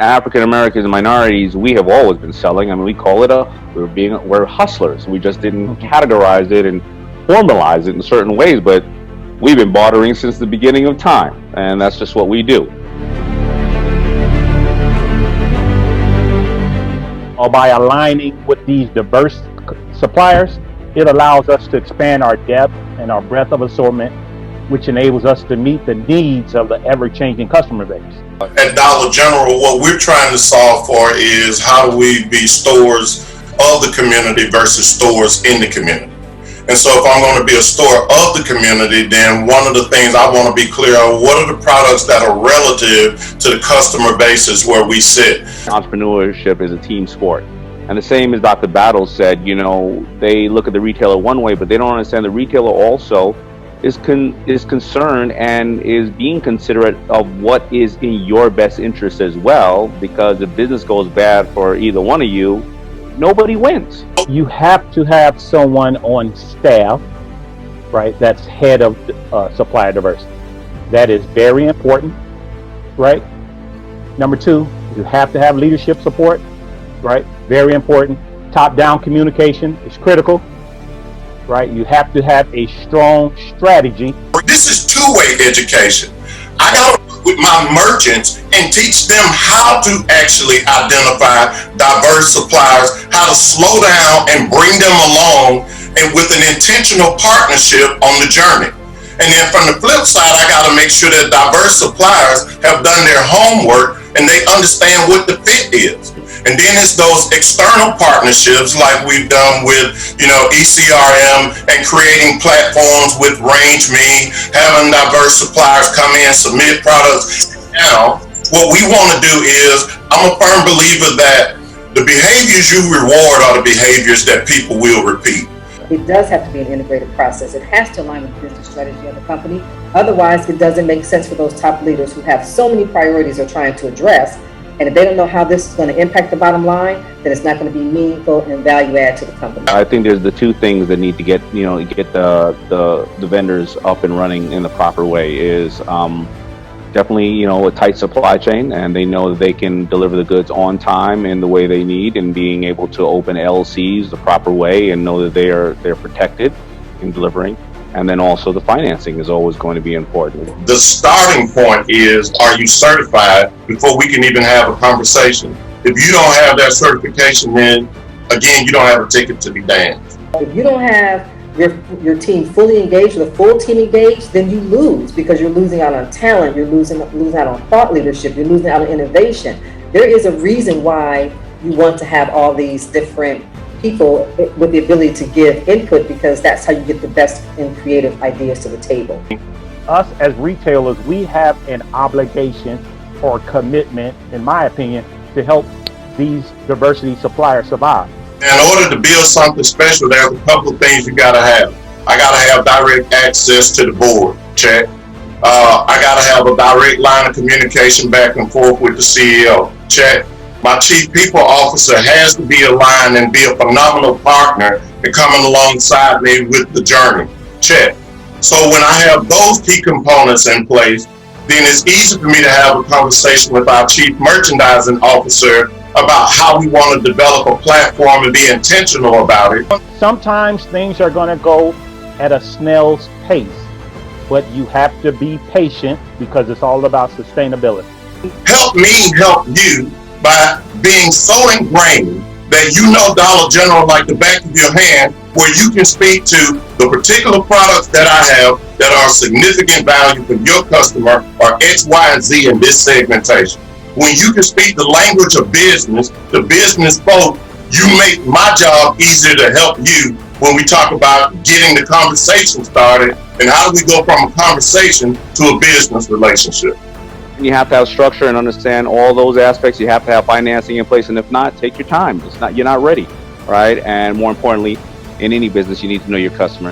African Americans and minorities, we have always been selling. I mean, we call it we're hustlers. We just didn't categorize it and formalize it in certain ways, but we've been bartering since the beginning of time, and that's just what we do. By aligning with these diverse suppliers, it allows us to expand our depth and our breadth of assortment, which enables us to meet the needs of the ever-changing customer base. At Dollar General, what we're trying to solve for is how do we be stores of the community versus stores in the community. And so if I'm going to be a store of the community, then one of the things I want to be clear on, what are the products that are relative to the customer bases where we sit. Entrepreneurship is a team sport. And the same as Dr. Battles said, you know, they look at the retailer one way, but they don't understand the retailer also is concerned and is being considerate of what is in your best interest as well, because if business goes bad for either one of you, nobody wins. You have to have someone on staff, right, that's head of supplier diversity. That is very important, right? Number two, you have to have leadership support, right? Very important. Top-down communication is critical. Right? You have to have a strong strategy. This is two-way education. I got to work with my merchants and teach them how to actually identify diverse suppliers, how to slow down and bring them along, and with an intentional partnership on the journey. And then from the flip side, I got to make sure that diverse suppliers have done their homework and they understand what the fit is. And then it's those external partnerships like we've done with, ECRM and creating platforms with RangeMe, having diverse suppliers come in, submit products. Now, what we want to do is, I'm a firm believer that the behaviors you reward are the behaviors that people will repeat. It does have to be an integrated process. It has to align with the business strategy of the company. Otherwise, it doesn't make sense for those top leaders who have so many priorities they're trying to address. And if they don't know how this is going to impact the bottom line, then it's not going to be meaningful and value add to the company. I think there's the two things that need to get the vendors up and running in the proper way is definitely a tight supply chain, and they know that they can deliver the goods on time in the way they need, and being able to open LCs the proper way and know that they're protected in delivering. And then also the financing is always going to be important. The starting point is, are you certified before we can even have a conversation? If you don't have that certification, then again, you don't have a ticket to be damned. If you don't have your team fully engaged, or the full team engaged, then you lose, because you're losing out on talent, you're losing out on thought leadership, you're losing out on innovation. There is a reason why you want to have all these different people with the ability to give input, because that's how you get the best and creative ideas to the table. Us as retailers, we have an obligation or commitment, in my opinion, to help these diversity suppliers survive. In order to build something special, there's a couple of things you gotta have. I gotta have direct access to the board, check. I gotta have a direct line of communication back and forth with the CEO, check. My chief people officer has to be aligned and be a phenomenal partner and coming alongside me with the journey, check. So when I have those key components in place, then it's easy for me to have a conversation with our chief merchandising officer about how we want to develop a platform and be intentional about it. Sometimes things are going to go at a snail's pace, but you have to be patient, because it's all about sustainability. Help me help you by being so ingrained that you know Dollar General like the back of your hand, where you can speak to the particular products that I have that are significant value for your customer, or X, Y, and Z in this segmentation. When you can speak the language of business, the business folk, you make my job easier to help you when we talk about getting the conversation started, and how do we go from a conversation to a business relationship. You have to have structure and understand all those aspects. You have to have financing in place, and if not, take your time. You're not ready, right? And more importantly, in any business, you need to know your customer.